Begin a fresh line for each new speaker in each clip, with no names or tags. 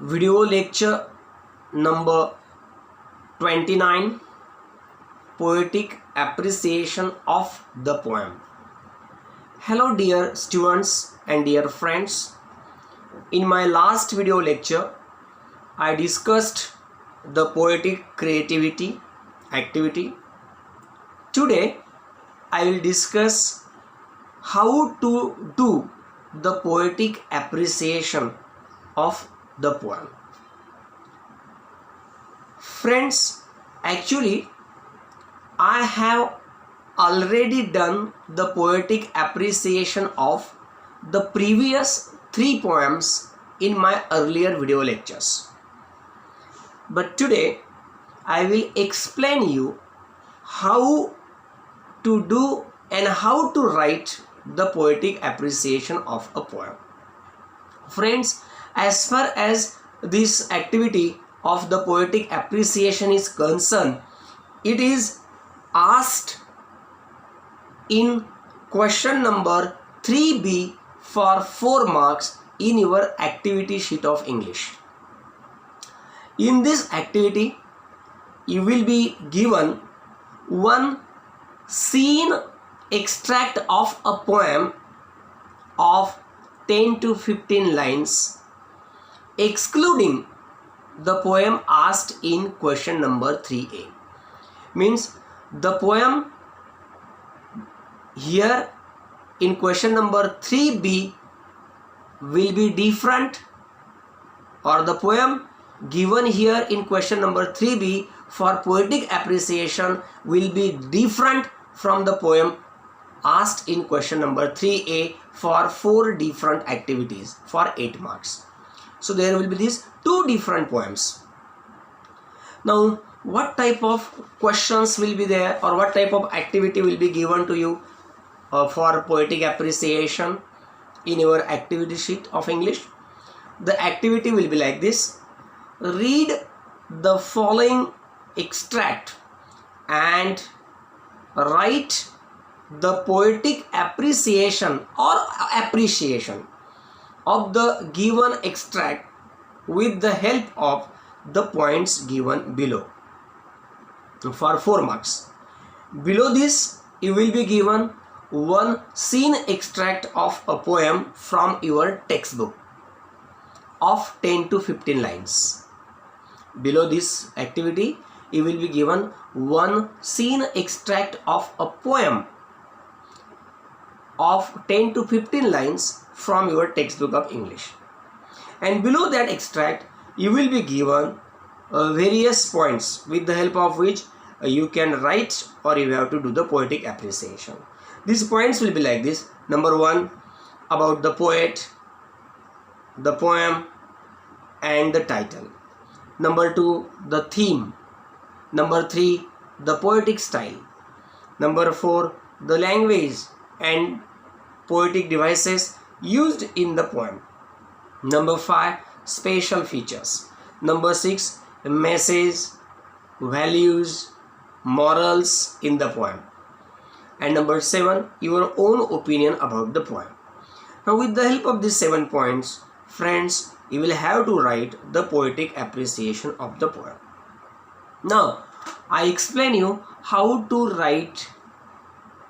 video lecture number 29, Poetic Appreciation of the Poem. Hello dear students and dear friends. In my last video lecture, I discussed the poetic creativity activity. Today, I will discuss how to do the poetic appreciation of the poem. Friends, actually, I have already done the poetic appreciation of the previous 3 poems in my earlier video lectures. But today, I will explain you how to do and how to write the poetic appreciation of a poem. Friends, as far as this activity of the poetic appreciation is concerned, it is asked in question number 3B for 4 marks in your activity sheet of English. In this activity, you will be given one scene extract of a poem of 10 to 15 lines, excluding the poem asked in question number 3A. Means the poem here in question number 3B will be different, or the poem given here in question number 3B for poetic appreciation will be different from the poem asked in question number 3A for 4 different activities for 8 marks. So there will be these 2 different poems. Now, what type of questions will be there, or what type of activity will be given to you for poetic appreciation in your activity sheet of English? The activity will be like this. Read the following extract and write the poetic appreciation or appreciation of the given extract with the help of the points given below for 4 marks. Below this, you will be given one scene extract of a poem from your textbook of 10 to 15 lines. Below this activity, you will be given one scene extract of a poem of 10 to 15 lines from your textbook of English. And below that extract, you will be given various points with the help of which you can write or you have to do the poetic appreciation. These points will be like this. Number 1, about the poet, the poem and the title. Number 2, the theme. Number 3, the poetic style. Number 4, the language and poetic devices used in the poem. Number 5, spatial features. Number 6, message, values, morals in the poem. And number 7, your own opinion about the poem. Now, with the help of these 7 points, friends, you will have to write the poetic appreciation of the poem. Now, I explain you how to write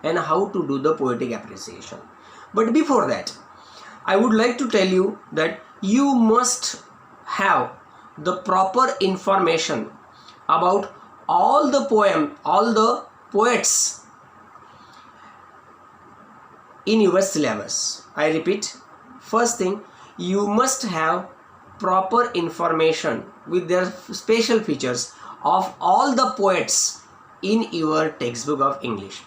and how to do the poetic appreciation. But before that, I would like to tell you that you must have the proper information about all the poets in your syllabus. I repeat, first thing, you must have proper information with their spatial features of all the poets in your textbook of English.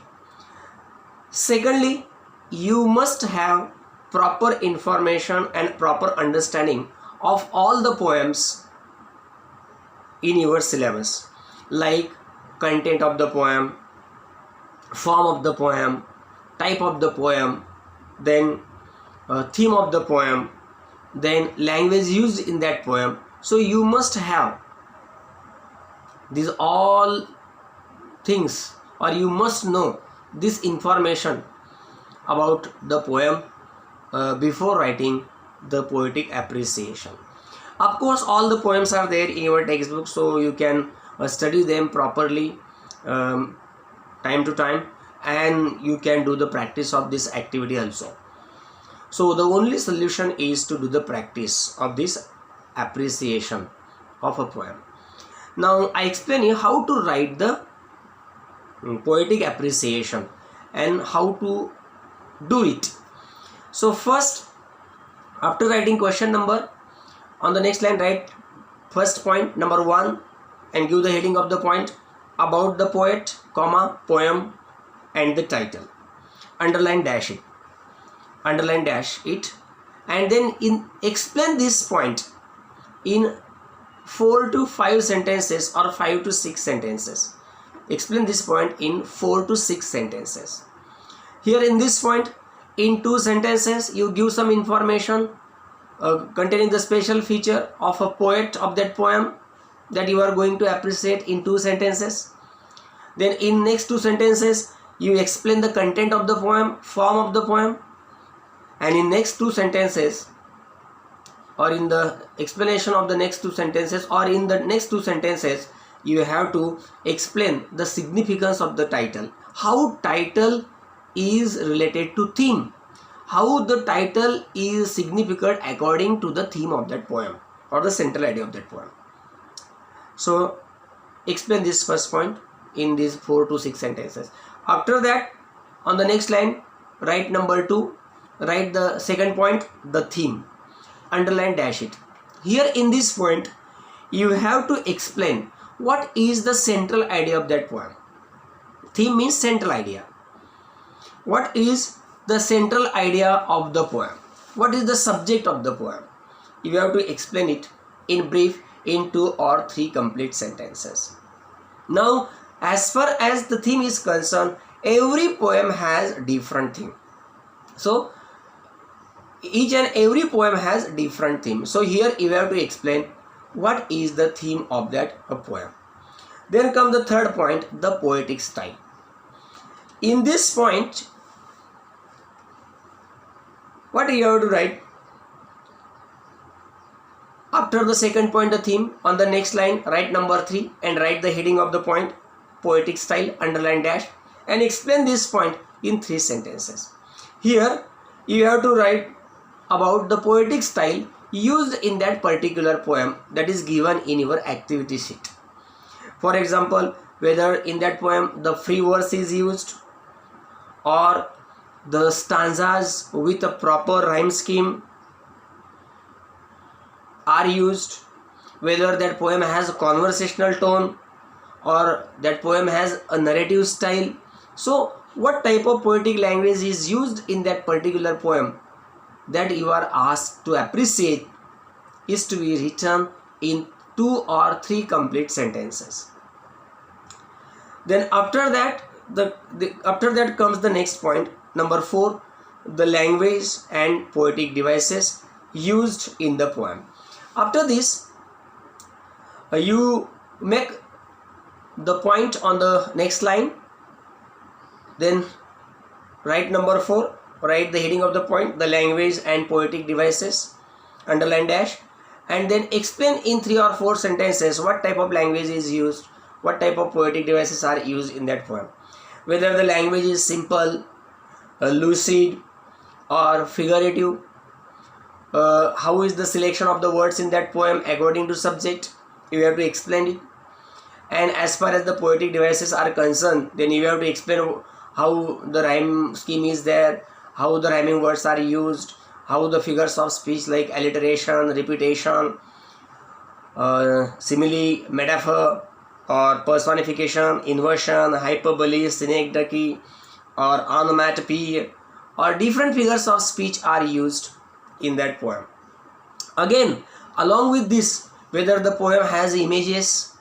Secondly, you must have proper information and proper understanding of all the poems in your syllabus, like content of the poem, form of the poem, type of the poem, then theme of the poem, then language used in that poem. So you must have these all things, or you must know this information about the poem before writing the poetic appreciation. Of course, all the poems are there in your textbook, so you can study them properly time to time, and you can do the practice of this activity also. So the only solution is to do the practice of this appreciation of a poem. Now I explain you how to write the poetic appreciation and how to do it. So first, after writing question number, on the next line write first point number 1 and give the heading of the point, about the poet, comma, poem and the title. Underline dash it. Underline dash it, and then explain this point in 4 to 5 sentences or 5 to 6 sentences. Explain this point in 4 to 6 sentences. Here in this point, in 2 sentences you give some information containing the special feature of a poet of that poem that you are going to appreciate in 2 sentences. Then in next 2 sentences you explain the content of the poem, form of the poem, and in next 2 sentences, or in the explanation of the next 2 sentences, or in the next 2 sentences, you have to explain the significance of the title, how title is related to theme, how the title is significant according to the theme of that poem or the central idea of that poem. So explain this first point in these 4 to 6 sentences. After that, on the next line, write number 2, write the second point, the theme. Underline dash it. Here in this point, you have to explain what is the central idea of that poem. Theme means central idea. What is the central idea of the poem? What is the subject of the poem? You have to explain it in brief in 2 or 3 complete sentences. Now, as far as the theme is concerned, every poem has different theme. So each and every poem has different theme. So here you have to explain what is the theme of that poem. Then comes the third point, the poetic style. In this point, what you have to write? After the second point, the theme, on the next line write number 3 and write the heading of the point, poetic style, underline dash, and explain this point in 3 sentences. Here you have to write about the poetic style used in that particular poem that is given in your activity sheet. For example, whether in that poem the free verse is used or the stanzas with a proper rhyme scheme are used, whether that poem has a conversational tone or that poem has a narrative style. So what type of poetic language is used in that particular poem that you are asked to appreciate is to be written in 2 or 3 complete sentences. Then after that, after that comes the next point, number 4, the language and poetic devices used in the poem. After this, you make the point on the next line, then write number 4, write the heading of the point, the language and poetic devices, underline dash, and then explain in 3 or 4 sentences what type of language is used, what type of poetic devices are used in that poem, whether the language is simple, lucid or figurative, how is the selection of the words in that poem according to subject, you have to explain it. And as far as the poetic devices are concerned, then you have to explain how the rhyme scheme is there, how the rhyming words are used, how the figures of speech like alliteration, repetition, simile, metaphor or personification, inversion, hyperbole, synecdoche or onomatopoeia or different figures of speech are used in that poem. Again, along with this, whether the poem has images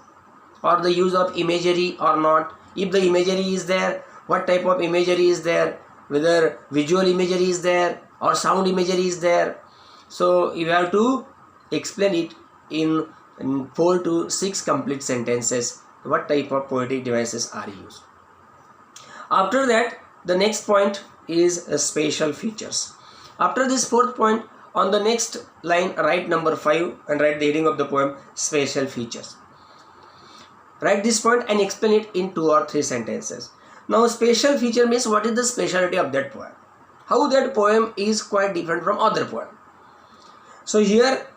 or the use of imagery or not, if the imagery is there, what type of imagery is there, whether visual imagery is there or sound imagery is there. So you have to explain it in 4 to 6 complete sentences what type of poetic devices are used. After that, the next point is spatial features. After this 4th point, On the next line, write number 5 and write the heading of the poem, Spatial Features. Write this point and explain it in 2 or 3 sentences. Now, spatial feature means what is the speciality of that poem, how that poem is quite different from other poem. So here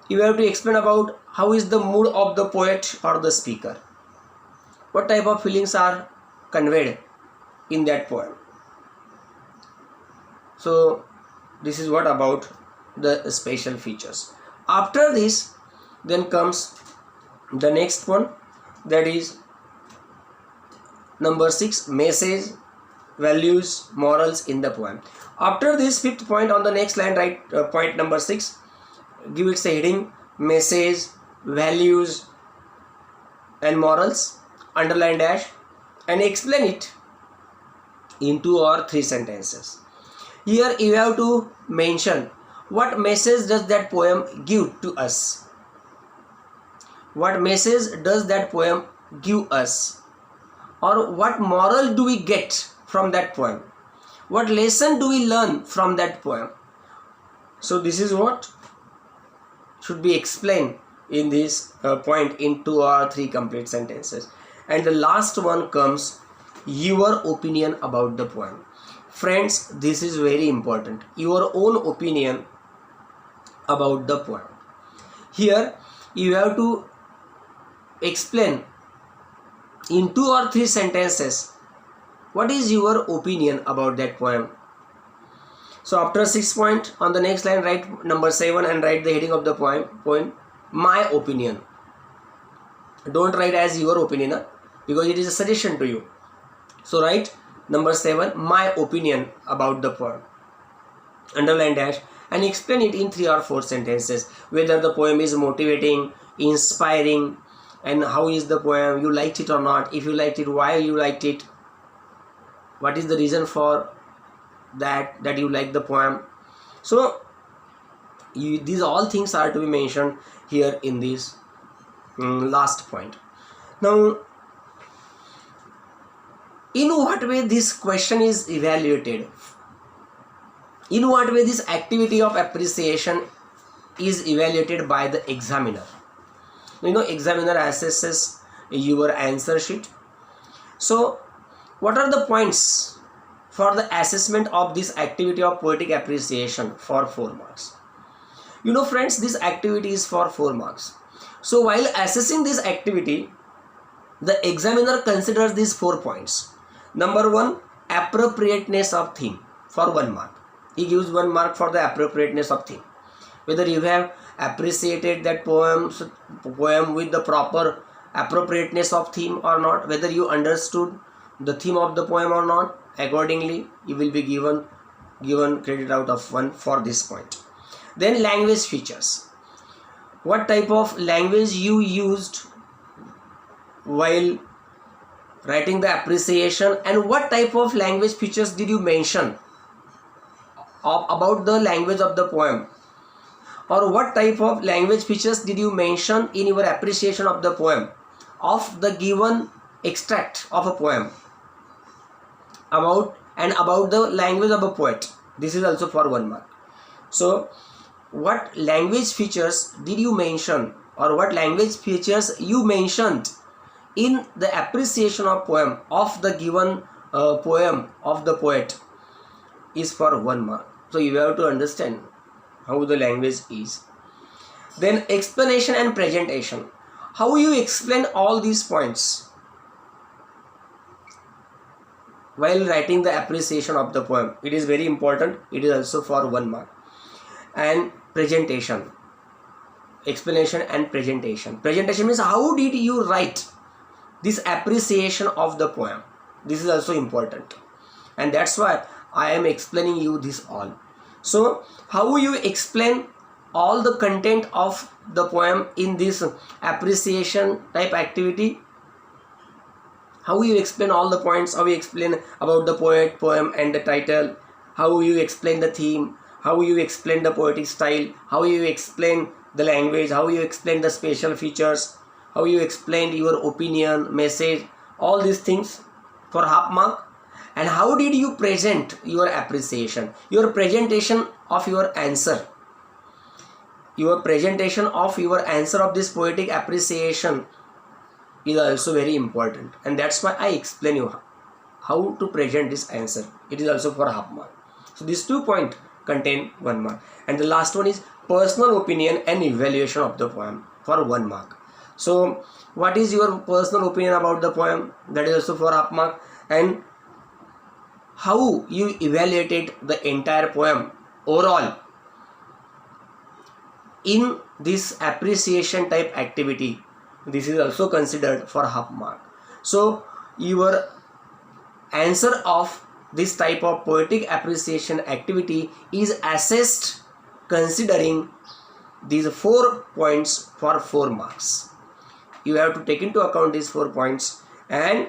you have to explain about how is the mood of the poet or the speaker, what type of feelings are conveyed in that poem. So this is what about the spatial features. After this, then comes the next one, that is number 6, message, values, morals in the poem. After this 5th point, on the next line write point number 6, give it a heading, message, values and morals, underline dash, and explain it in 2 or 3 sentences. Here you have to mention what message does that poem give to us. What message does that poem give us? Or what moral do we get from that poem? What lesson do we learn from that poem? So this is what should be explained in this point in 2 or 3 complete sentences. And the last one comes, your opinion about the poem. Friends, this is very important. Your own opinion about the poem. Here you have to explain in 2 or 3 sentences what is your opinion about that poem. So after 6th point, on the next line write number 7 and write the heading of the poem, my opinion. Don't write as your opinion, because it is a suggestion to you. So write number 7, my opinion about the poem, underline dash, and explain it in 3 or 4 sentences, whether the poem is motivating, inspiring, and how is the poem, you liked it or not. If you liked it, why you liked it, what is the reason for that you like the poem. So these all things are to be mentioned here in this last point. Now, in what way this question is evaluated? In what way this activity of appreciation is evaluated by the examiner? You know, examiner assesses your answer sheet. So what are the points for the assessment of this activity of poetic appreciation for 4 marks? You know friends, this activity is for 4 marks. So while assessing this activity, the examiner considers these 4 points. Number 1, appropriateness of theme for 1 mark. He gives 1 mark for the appropriateness of theme. Whether you have appreciated that poem with the proper appropriateness of theme or not, whether you understood the theme of the poem or not, accordingly you will be given credit out of 1 for this point. Then language features. What type of language you used while writing the appreciation, and what type of language features did you mention about the language of the poem, or what type of language features did you mention in your appreciation of the poem, of the given extract of a poem, about the language of a poet. This is also for 1 mark. So what language features did you mention, or what language features you mentioned in the appreciation of poem of the given poem of the poet is for 1 mark. So you have to understand how the language is. Then explanation and presentation. How you explain all these points while writing the appreciation of the poem. It is very important. It is also for 1 mark. And presentation. Explanation and presentation. Presentation means how did you write this appreciation of the poem. This is also important. And that's why I am explaining you this all. So how you explain all the content of the poem in this appreciation type activity? How you explain all the points? How you explain about the poet, poem and the title? How you explain the theme? How you explain the poetic style? How you explain the language? How you explain the spatial features? How you explained your opinion, message, all these things for half mark. And how did you present your appreciation, your presentation of your answer your presentation of your answer of this poetic appreciation is also very important, and that's why I explain you how to present this answer. It is also for half mark. So these 2 points contain 1 mark, and the last one is personal opinion and evaluation of the poem for 1 mark. So what is your personal opinion about the poem? That is also for half mark. And how you evaluated the entire poem overall in this appreciation type activity, this is also considered for half mark. So your answer of this type of poetic appreciation activity is assessed considering these 4 points for 4 marks. You have to take into account these 4 points and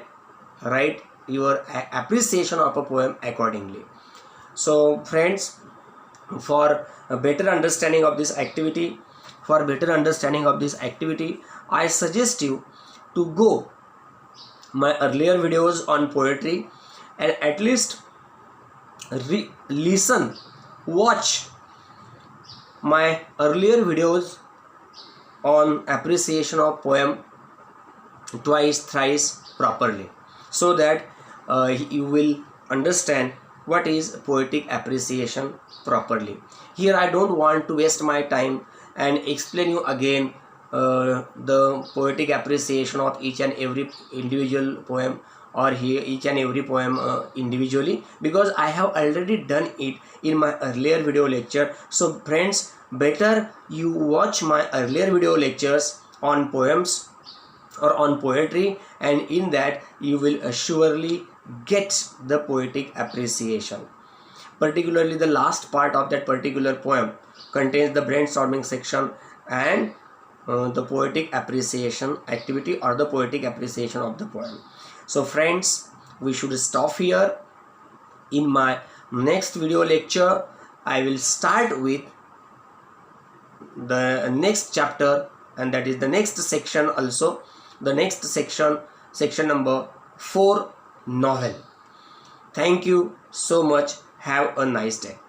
write your appreciation of a poem accordingly. So friends, for a better understanding of this activity, I suggest you to go my earlier videos on poetry and at least watch my earlier videos on appreciation of poem twice, thrice properly, so that you will understand what is poetic appreciation properly. Here I don't want to waste my time and explain you again the poetic appreciation of each and every individual poem, or here each and every poem individually, because I have already done it in my earlier video lecture. So friends, better you watch my earlier video lectures on poems or on poetry, and in that you will surely get the poetic appreciation. Particularly the last part of that particular poem contains the brainstorming section and the poetic appreciation activity or the poetic appreciation of the poem. So friends, we should stop here. In my next video lecture, I will start with the next chapter, and that is the next section also. The next section number 4, novel. Thank you so much. Have a nice day.